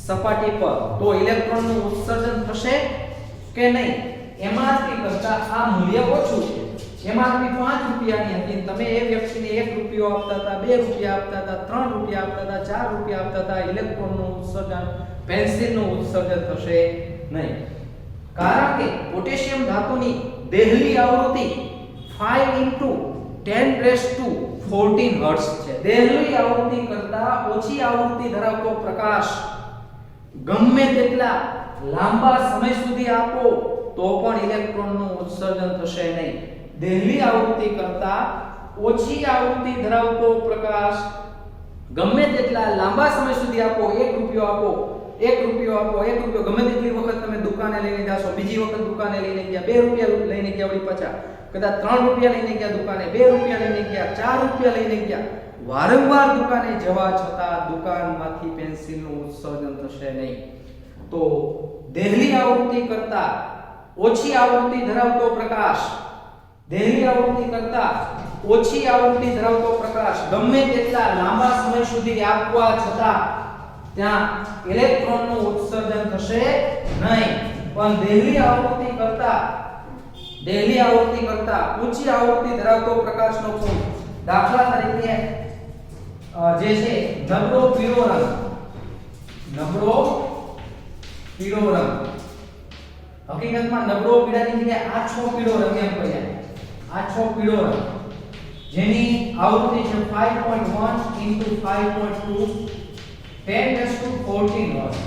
સપાટી પર તો ઇલેક્ટ્રોનનું ઉત્સર્જન થશે કે નહીં. એમઆરપી કરતા આ મૂલ્ય ઓછું છે. એમઆરપી 5 રૂપિયાની હતી, તમે એ વ્યક્તિને 1 રૂપિયો આપતા હતા, 2 રૂપિયા આપતા હતા, 3 રૂપિયા આપતા હતા, 4 રૂપિયા આપતા હતા, ઇલેક્ટ્રોનનું ઉત્સર્જન, પેન્સિલનું ઉત્સર્જન થશે નહીં. કારણ કે પોટેશિયમ ધાતુની દેહલી આવૃત્તિ 5 × 10⁻14 હર્ટ્ઝ છે. દેહલી આવૃત્તિ કરતા ઓછી આવૃત્તિ ધરાવતો પ્રકાશ ગમે તેટલા લાંબા સમય સુધી આપો તો પણ ઇલેક્ટ્રોનનું ઉત્સર્જન થશે નહીં. દેહલી આવૃત્તિ કરતા ઓછી આવૃત્તિ ધરાવતો પ્રકાશ ગમે તેટલા લાંબા સમય સુધી આપો, 1 રૂપિયો આપો, 1 રૂપિયો આપો, 1 રૂપિયો ગમે તેટલી વખત તમે દુકાને લઈને જાશો, બીજી વખત દુકાને લઈને ગયા, 2 રૂપિયા લઈને ગયા વળી પાછા, કદાચ 3 રૂપિયા લઈને ગયા દુકાને, 2 રૂપિયા લઈને ગયા, 4 રૂપિયા લઈને ગયા, વારંવાર દુકાને જવા છતાં દુકાનમાંથી પેન્સિલનું ઉત્સર્જન થશે નહીં. તો દેહલી આવૃત્તિ કરતા ઓછી આવૃત્તિ ધરાવતો પ્રકાશ, દેહલી આવૃત્તિ કરતા ઓછી આવૃત્તિ ધરાવતો પ્રકાશ ગમે તેટલા લાંબા સમય સુધી આપવા છતાં ત્યાં ઇલેક્ટ્રોનનું ઉત્સર્જન થશે નહીં. પણ દેહલી આવૃત્તિ કરતા ઊંચી આવૃત્તિ ધરાવતો પ્રકાશનો કોણ, દાખલા તરીકે જે છે નબળો પીળો રંગ, હકીકતમાં નબળો પીળાની જગ્યાએ આછો પીળો રંગ એમ કહીએ. આછો પીળો રંગ જેની આવૃત્તિ છે 5.1 × 5.2 10⁻14 હર્ટ્ઝ.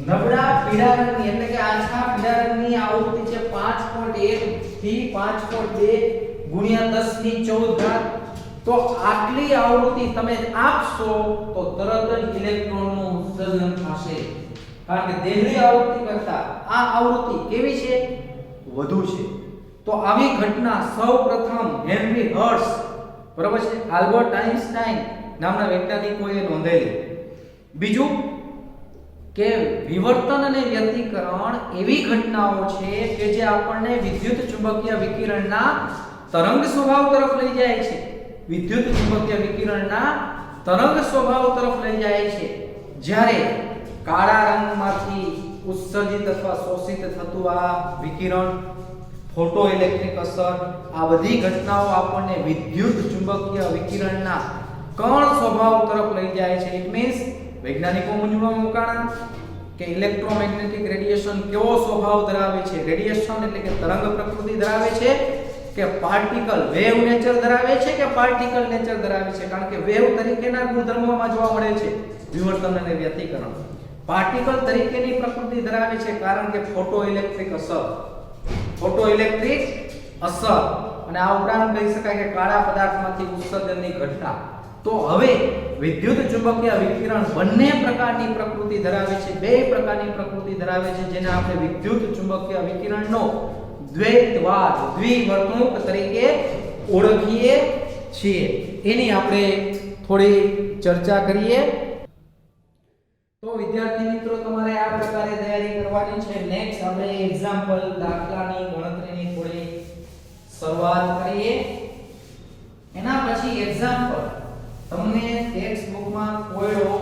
નબળા પીળા રંગની એટલે કે આછા પીળા રંગની આવૃત્તિ છે 5.1 થી 5.2 × 10⁻14. તો આટલી આવૃત્તિ તમે આપશો તો તરત જ ઇલેક્ટ્રોનનું ઉત્સર્જન થશે. કારણ કે દેહલી આવૃત્તિ કરતા આ આવૃત્તિ કેવી છે? વધુ છે. તો આવી ઘટના સૌપ્રથમ હેનરી હર્ટ્ઝ, બરાબર છે, આલ્બર્ટ આઇન્સ્ટાઈન નામના વૈજ્ઞાનિકોએ નોંધેલી. બીજું કે વિવર્તન અને વ્યતિકરણ એવી ઘટનાઓ છે કે જે આપણને વિદ્યુત ચુંબકીય વિકિરણના તરંગ સ્વભાવ તરફ લઈ જાય છે. વિદ્યુત ચુંબકીય વિકિરણના તરંગ સ્વભાવ તરફ લઈ જાય છે. જ્યારે કાળા રંગમાંથી ઉત્સર્જિત અથવા શોષિત થતું આ વિકિરણ, ફોટોઇલેક્ટ્રિક અસર, આ બધી ઘટનાઓ આપણને વિદ્યુત ચુંબકીય વિકિરણના કણ સ્વભાવ તરફ લઈ જાય છે. ઇટ મીન્સ વૈજ્ઞાનિકો મૂંઝવણમાં મુકાણા કે ઇલેક્ટ્રોમેગ્નેટિક રેડિયેશન કેવો સ્વભાવ ધરાવે છે. રેડિયેશન એટલે કે તરંગ પ્રકૃતિ ધરાવે છે કે પાર્ટિકલ વેવ નેચર ધરાવે છે કે પાર્ટિકલ નેચર ધરાવે છે. કારણ કે વેવ તરીકેના ગુણધર્મોમાં જોવા મળે છે વિવર્તન અને વ્યતિકરણ. પાર્ટિકલ તરીકેની પ્રકૃતિ ધરાવે છે કારણ કે ફોટોઇલેક્ટ્રિક અસર અને આ ઉપરાંત કહી શકાય કે કાળા પદાર્થમાંથી ઉત્સર્જનની ઘટના. તો હવે વિદ્યુત ચુંબકીય વિકિરણ બંને પ્રકારની પ્રકૃતિ ધરાવે છે, બે પ્રકારની પ્રકૃતિ ધરાવે છે, જેને આપણે વિદ્યુત ચુંબકીય વિકિરણનો દ્વૈતવાદ, દ્વિવર્તણૂક તરીકે ઓળખીએ છીએ. એની આપણે થોડી ચર્ચા કરીએ. તો વિદ્યાર્થી મિત્રો, તમારે આ પ્રકારે તૈયારી કરવાની છે. નેક્સ્ટ આપણે એક્ઝામ્પલ દાખલાની ગણતરીની થોડી શરૂઆત કરીએ. એના પછી એક્ઝામ્પલ તમને ટેક્સ્ટ બુકમાં કોયડો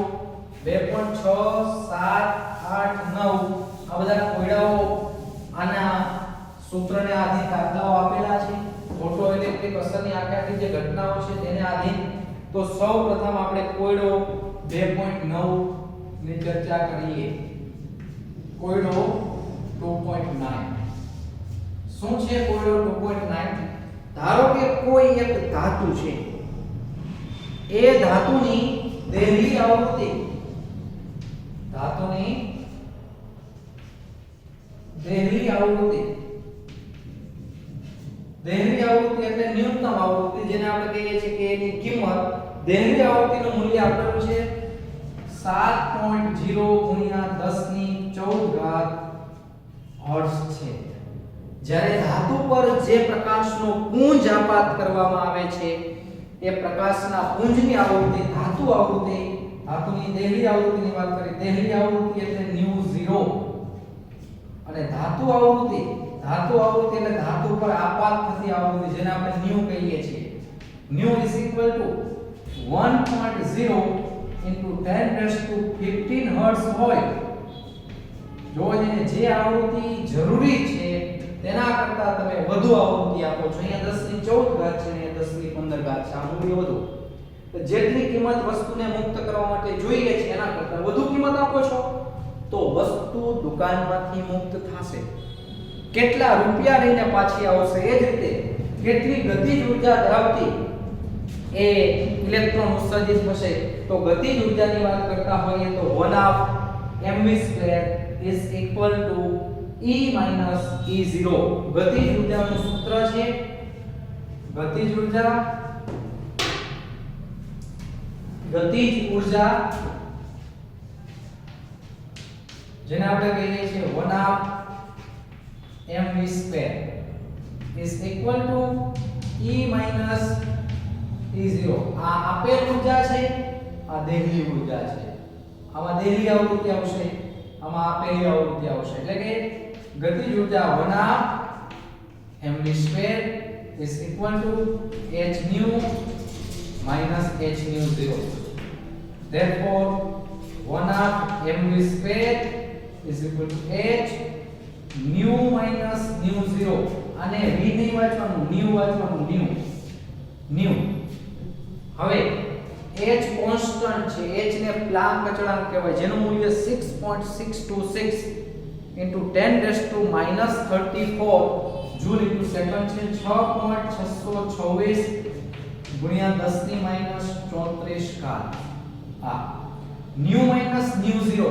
2.6 7 8 9 આ બધા કોયડાઓ આના સૂત્રને આધીન દાખલાઓ આપેલા છે. ફોટોઇલેક્ટ્રિક અસરની આખી જે ઘટનાઓ છે તેને આધીન. તો સૌપ્રથમ આપણે કોયડો 2.9 ની ચર્ચા કરીએ. કોયડો 2.9 શું છે? કોયડો 2.9 ધારો કે કોઈ એક ધાતુ છે, એ ધાતુની દેહલી આવૃત્તિ, દેહલી આવૃત્તિ એટલે ન્યૂનતમ આવૃત્તિ, જેને આપણે કહીએ છીએ કે એની કિંમત, દેહલી આવૃત્તિનું મૂલ્ય આપેલું છે 7.0 × 10⁻14 હર્ટ્ઝ છે. જ્યારે ધાતુ પર જે પ્રકાશનો પુંજ આપાત કરવામાં આવે છે એ પ્રકાશના પુંજની આવૃત્તિ, ધાતુની દેહલી આવૃત્તિની વાત કરી. દેહલી આવૃત્તિ એટલે ν0 અને ધાતુ આવૃત્તિ એટલે ધાતુ પર આપાત થતી આવૃત્તિ, જેને આપણે ν કહીએ છીએ. nu is equal to 1.0 into 10 raised to 15 hertz હોય, જો એને જે આવૃત્તિ જરૂરી છે તેના કરતા તમે વધુ આવૃત્તિ આપો છો, અહીંયા 10 ની 14 ઘાત છે અને 10 ની 15 ઘાત છે, આ મૂલ્ય વધુ, તો જેટલી કિંમત વસ્તુને મુક્ત કરવા માટે જોઈએ છે એના કરતા વધુ કિંમત આપો છો તો વસ્તુ દુકાનમાંથી મુક્ત થશે. કેટલા રૂપિયા લઈને પાછી આવશે, એ જ રીતે કેટલી ગતિજ ઊર્જા ધરાવતી એ ઇલેક્ટ્રોન ઉત્સર્જિત થશે, તો ગતિજ ઊર્જાની વાત કરતા હોઈએ તો 1/2 mv2 is equal to E minus E0. ગતિજ ઊર્જાનું સૂત્ર છે, ગતિજ ઊર્જા જેને આપણે કહીએ છીએ 1/2 mv2 is equal to E minus E0. આ આપેલ ઊર્જા છે, આ દેહલી ઊર્જા છે, આમાં દેહલી આવૃત્તિ આવશે, આમાં આપેલી આવૃત્તિ આવશે, એટલે કે ગતિજ ઊર્જા 1/2 mv2 is equal to h nu minus h nu 0. Therefore 1/2 mv2 is equal to h nu minus nu 0. અને v નહીં વાંચવાનું, nu વાંચવાનું, nu. હવે h કોન્સ્ટન્ટ છે, h ને પ્લાન્ક અચળાંક કહેવાય, જેનું મૂલ્ય 6.626 into 10 raised to minus 34 joule into second છે, 6.626 ગુણ્યા 10 ની માઈનસ 34 ઘાત. આ nu minus nu 0,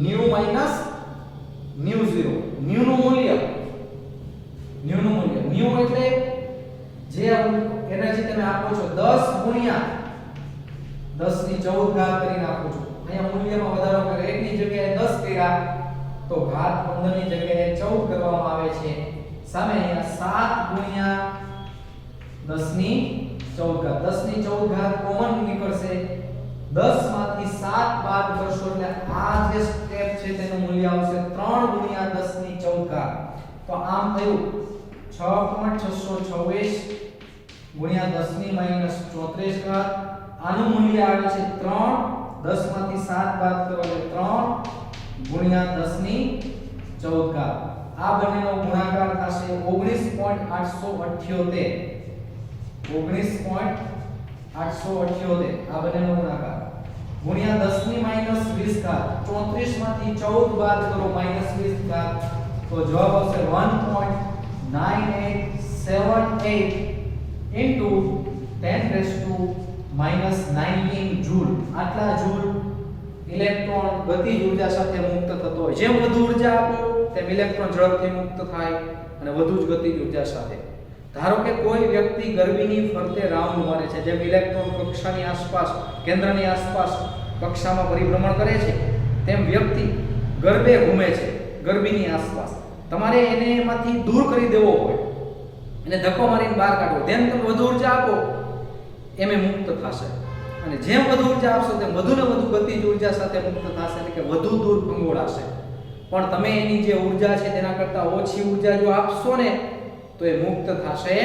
nu minus nu 0, nu નું મૂલ્ય, nu એટલે જે એનર્જી તમે આપો છો 10 ગુણ્યા 10 ની 14 ઘાત કરીને આપો છો, અહીંયા મૂલ્યમાં વધારો કરે, 1 ની જગ્યાએ 10 કર્યા તો ઘાત 15 ની જગ્યાએ 14 કરવામાં આવે છે, સામે અહીંયા 7 ગુણ્યા 10 ની 14 ઘાત, 10 ની 14 ઘાત કોમન નીકળશે, 10 માંથી 7 બાદ કરશો એટલે આ જે સ્ટેપ છે તેનું મૂલ્ય આવશે 3 ગુણ્યા 10 ની 14 ઘાત, તો આમ થયું 6.626 ગુણ્યા 10 ની માઈનસ 34 ઘાત, આનું મૂલ્ય આવે છે 3, 10 માંથી 7 બાદ કરો એટલે 3 ગુણ્યા 10 ની 14 ઘાત, આ બંનેનો ગુણાકાર થશે 19.878, 19.878 આ બંનેનો ગુણાકાર ગુણ્યા 10 ની માઈનસ 20 ઘાત, 34 માંથી 14 બાદ કરો માઈનસ 20 ઘાત, તો જવાબ આવશે 1.9878 into 10 raised to minus 19 joule. આટલા જૂલ ઇલેક્ટ્રોન ગતિજ ઊર્જા સાથે મુક્ત થતો હોય, જેમ વધુ ઊર્જા આપો તેમ ઇલેક્ટ્રોન ઝડપથી મુક્ત થાય અને વધુ જ ગતિજ ઊર્જા સાથે. ધારો કે કોઈ વ્યક્તિ ગર્ભીની ફરતે રાઉન્ડ મારે છે, જેમ ઇલેક્ટ્રોન કક્ષાની આસપાસ, કેન્દ્રની આસપાસ કક્ષામાં પરિભ્રમણ કરે છે, તેમ વ્યક્તિ ગર્ભે ઘૂમે છે ગર્ભીની આસપાસ, તમારે એને એમાંથી દૂર કરી દેવો હોય, એને ધક્કો મારીને બહાર કાઢવો, જેમ તમે વધુ ઊર્જા આપો એમ એ મુક્ત થશે, અને જેમ વધુ ઊર્જા આપશો તેમ વધુ ને વધુ ગતિજ ઊર્જા સાથે મુક્ત થશે, એટલે કે વધુ દૂર ભંગોળાશે. પણ તમે એની જે ઊર્જા છે તેના કરતાં ઓછી ઊર્જા જો આપશો ને તો એ મુક્ત થશે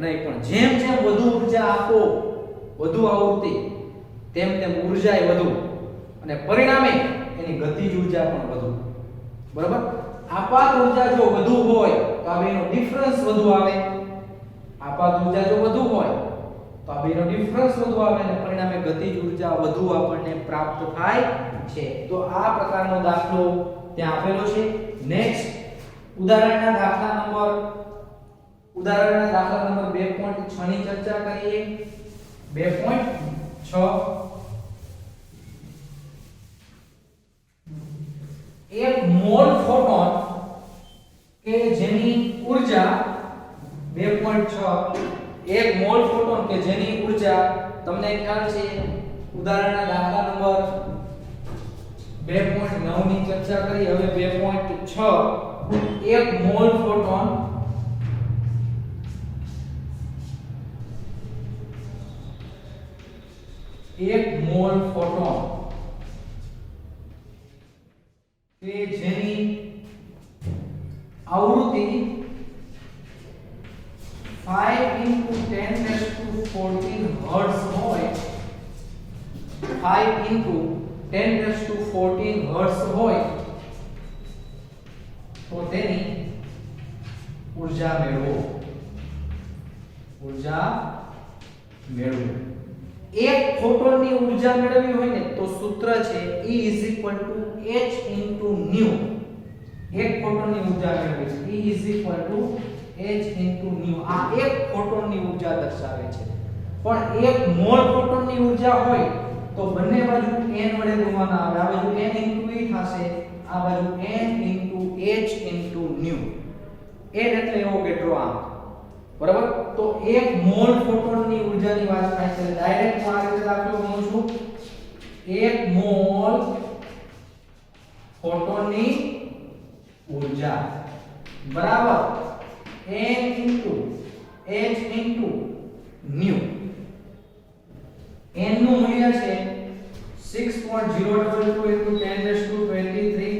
નહીં, પણ જેમ જેમ વધુ ઊર્જા આપો, વધુ આવૃત્તિ, તેમ તેમ ઊર્જા એ વધુ, અને પરિણામે એની ગતિજ ઊર્જા પણ વધુ. બરાબર, આપાત ઊર્જા જો વધુ હોય તો આ બેનો ડિફરન્સ વધુ આવે, આપાત ઊર્જા જો વધુ હોય તો આ બેનો ડિફરન્સ વધુ આવે અને પરિણામે ગતિજ ઊર્જા વધુ આપણને પ્રાપ્ત થાય છે. તો આ પ્રકારનો દાખલો ત્યાં આપેલો છે. નેક્સ્ટ ઉદાહરણના દાખલા નંબર 2.6 ની ચર્ચા કરીએ. 2.6 એક મોલ ફોટોન કે જેની ઊર્જા 2.6 એક મોલ ફોટોન કે જેની ઊર્જા તમને ખ્યાલ છે ઉદાહરણના દાખલા નંબર 2.9 ની ચર્ચા કરી. હવે 2.6 એક મોલ ફોટોન કે જેની આવૃત્તિ 5 × 10⁻⁴ 5 into 10 raised to 14 હર્ટ્ઝ હોય તો તેની ઊર્જા મેળવો. એક ફોટોનની ઊર્જા મેળવવી હોય ને તો સૂત્ર છે E = h * nu. એક ફોટોનની ઊર્જા મેળવવી છે E = h * nu. આ એક ફોટોનની ઊર્જા દર્શાવે છે. પણ એક મોલ ફોટોનની ઊર્જા હોય તો બંને બાજુ n વડે ગુણવાના આવે. આ બાજુ n * e થશે, આ બાજુ n * h * nu. n એટલે એવોગેડ્રો આંક. બરાબર. તો એક મોલ ફોટોનની ઊર્જાની વાત થાય છે. ડાયરેક્ટ હું આ રીતે દાખલો ગણું છું. એક મોલ ફોટોનની ઊર્જા બરાબર n * h * nu. n નું મૂલ્ય છે 6.022 × 1023.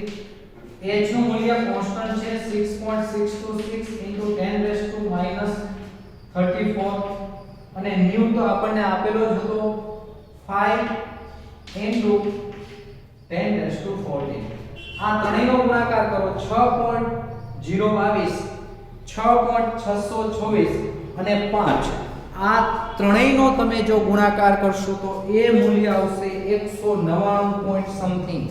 h નું મૂલ્ય કોન્સ્ટન્ટ છે 6.626 × 10 34 અને nu તો આપણને આપેલો જ હતો 5 × 1014. આ ત્રણેયનો ગુણાકાર કરો 6.022 6.624 અને 5. આ ત્રણેયનો તમે જો ગુણાકાર કરશો તો એ મૂલ્ય આવશે 199 point something.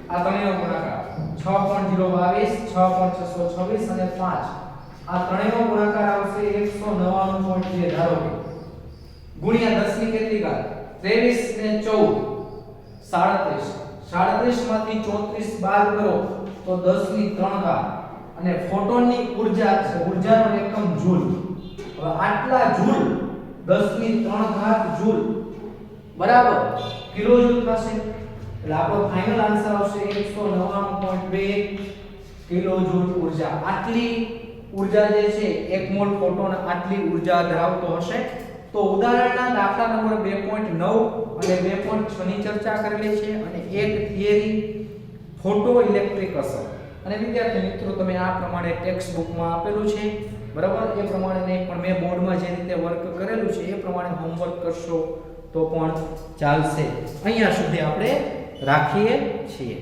આ ત્રણેયનો ગુણાકાર 6.022 6.626 અને 5. આ ત્રણેયનો ગુણાકાર આવશે 199 point જે ધારો કે ગુણ્યા 10 ની કેટલી ઘાત 23 ને 14 37 માંથી 34 બાદ કરો તો 10 ની 3 ઘાત. અને ફોટોનની ઊર્જા છે, ઊર્જાનો એકમ જૂલ. હવે આટલા જૂલ 10 ની 3 ઘાત જૂલ બરાબર કિલોજૂલ થશે. એટલે આપણો ફાઇનલ આન્સર આવશે 199.2 કિલોજૂલ ઊર્જા. આટલી ઊર્જા જે છે એક મોલ ફોટોન આટલી ઊર્જા ધરાવતો હશે. તો ઉદાહરણના દાખલા નંબર 2.9 અને 2.6 ની ચર્ચા કરેલી છે અને એક થિયરી ફોટો ઇલેક્ટ્રિક અસર. અને વિદ્યાર્થી મિત્રો તમે આ પ્રમાણે ટેક્સ્ટ બુકમાં આપેલું છે બરાબર. એ પ્રમાણે નહીં પણ મેં બોર્ડમાં જે રીતે વર્ક કરેલું છે એ પ્રમાણે હોમવર્ક કરશો તો પણ ચાલશે. અહીંયા સુધી આપણે રાખીએ છીએ.